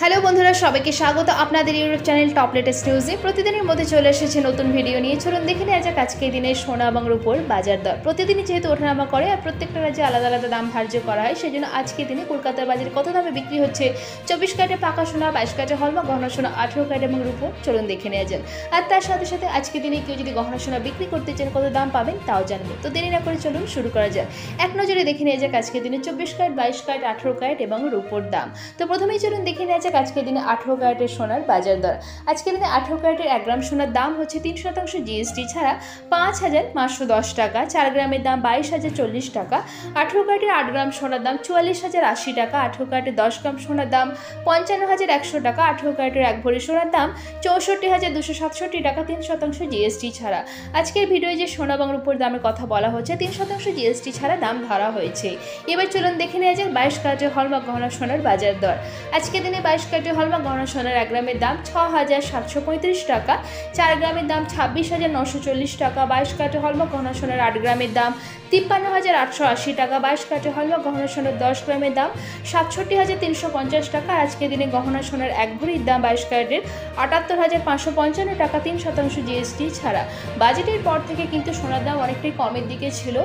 Hello বন্ধুরা, সবাইকে স্বাগত আপনাদের ইউটিউব চ্যানেল টপ লেটেস্ট নিউজে। প্রতিদিনের মধ্যে চলে এসেছে নতুন ভিডিও নিয়ে। চলুন দেখে নেওয়া যাক আজকে দিনে সোনা এবং রূপোর বাজার দর। প্রতিদিনই যেহেতু ওঠানামা করে আর প্রত্যেকটা রাজ্যে আলাদা আলাদা দাম ধার্য করা হয়, সেই জন্য আজকে দিনে কলকাতার বাজারে কত দামে বিক্রি হচ্ছে 24 ক্যারেটে পাকা সোনা, 22 ক্যারেটে হলমার্ক গহনা সোনা, 18 ক্যারেট এবং রূপো, চলুন দেখে নেওয়া যাক। আর তার সাথে সাথে আজকে দিনে কেউ যদি গহনা সোনা বিক্রি করতে চান কত দাম পাবেন তাও জানবো। তো দেরি না করে চলুন শুরু করা যাক। এক নজরে দেখে নেওয়া যাক আজকে দিনে 24 ক্যারেট, 22 ক্যারেট, 18 ক্যারেট এবং রূপোর দাম। তো প্রথমেই চলুন দেখে নেওয়া যাক আজকে দিনে 18 ক্যারেটের সোনার বাজার দর। আজকের দিনে 18 ক্যারেটের 1 গ্রাম সোনার দাম হচ্ছে 3% জিএসটি ছাড়া 5,510 টাকা। 4 গ্রামের দাম 22,040 টাকা। 18 ক্যারেটের 8 গ্রাম সোনার দাম 44,080 টাকা। 18 ক্যারেটের 10 গ্রাম সোনার দাম 55,100 টাকা। 18 ক্যারেটের 1 ভরি সোনার দাম 64,267 টাকা, 3% জিএসটি ছাড়া। আজকের ভিডিওয়ে যে সোনা এবং রূপোর দামের কথা বলা হচ্ছে 3% জিএসটি ছাড়া দাম ধরা হয়েছে। এবার চলুন দেখে নেওয়া যাক 22 ক্যারেটের হলমার্ক গহনা সোনার বাজার দর। আজকের দিনে 22 ক্যারেটের হলমার্ক গহনা সোনার 1 গ্রামের দাম 6,735 টাকা। 4 গ্রামের দাম 26,940 টাকা। 22 ক্যারেটের হলমার্ক গহনা সোনার 8 গ্রামের দাম 53,880 টাকা। 22 ক্যারেটের হলমার্ক গহনা সোনার 10 গ্রামের দাম 67,350 টাকা। আজকের দিনে গহনা সোনার 1 ভরির দাম 22 ক্যারেটের 78,555 টাকা, 3% জিএসটি ছাড়া। বাজেটের পর থেকে কিন্তু সোনার দাম অনেকটাই কমের দিকে ছিল,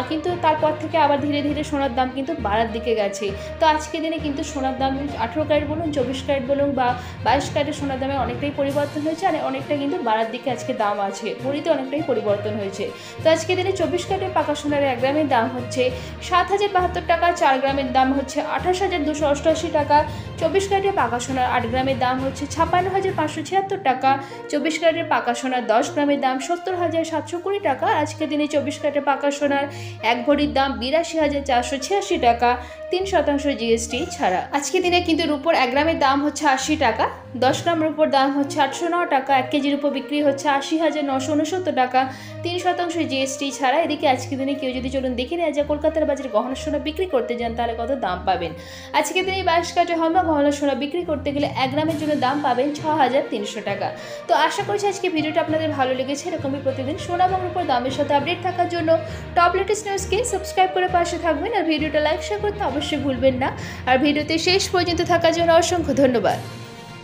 কিন্তু তারপর থেকে আবার ধীরে ধীরে সোনার দাম কিন্তু বাড়ার দিকে গেছে। তো আজকের দিনে কিন্তু সোনার দাম 18 ক্যারেট বলুন, 24 ক্যারেট বলুন বা 22 ক্যারেটের সোনার দামে অনেকটাই পরিবর্তন হয়েছে আর অনেকটা কিন্তু বাড়ার দিকে আজকে দাম আছে, ভরিতে অনেকটাই পরিবর্তন হয়েছে। তো আজকে দিনে 24 ক্যারেটের পাকা সোনার 1 গ্রামের দাম হচ্ছে 7,072 টাকা। 4 গ্রামের দাম হচ্ছে 28,288 টাকা। 24 ক্যারেটের পাকা সোনার 8 গ্রামের দাম হচ্ছে 56,576 টাকা। 24 ক্যারেটের পাকা সোনার 10 গ্রামের দাম 70,720 টাকা। আজকে দিনে 24 ক্যারেটের পাকা সোনার 1 ভরির দাম 82,486 টাকা, 3% জিএসটি ছাড়া। আজকে দিনে কিন্তু রূপোর 1 গ্রামের দাম হচ্ছে 80 টাকা। 10 গ্রাম রূপোর দাম হচ্ছে 809 টাকা। 1 কেজি রূপো বিক্রি হচ্ছে 80,969 টাকা, 3% জিএসটি ছাড়া। এদিকে আজকে দিনে কেউ যদি চলুন দেখে নেওয়া যায় কলকাতার বাজারে গহনা সোনা বিক্রি করতে যান তাহলে কত দাম পাবেন। আজকে দিনে 22 ক্যারেটের হলমার্ক গহনা সোনা বিক্রি করতে গেলে 1 গ্রামের জন্য দাম পাবেন 6,300 টাকা। তো আশা করছি আজকে ভিডিওটা আপনাদের ভালো লেগেছে। এরকমই প্রতিদিন সোনা এবং রূপোর দামের সাথে আপডেট থাকার জন্য টপ লেটেস্ট নিউজকে সাবস্ক্রাইব করে পাশে থাকবেন আর ভিডিওটা লাইক শেয়ার করতে অবশ্যই ভুলবেন না। আর ভিডিওতে শেষ পর্যন্ত থাকার জন্য অসংখ্য ধন্যবাদ।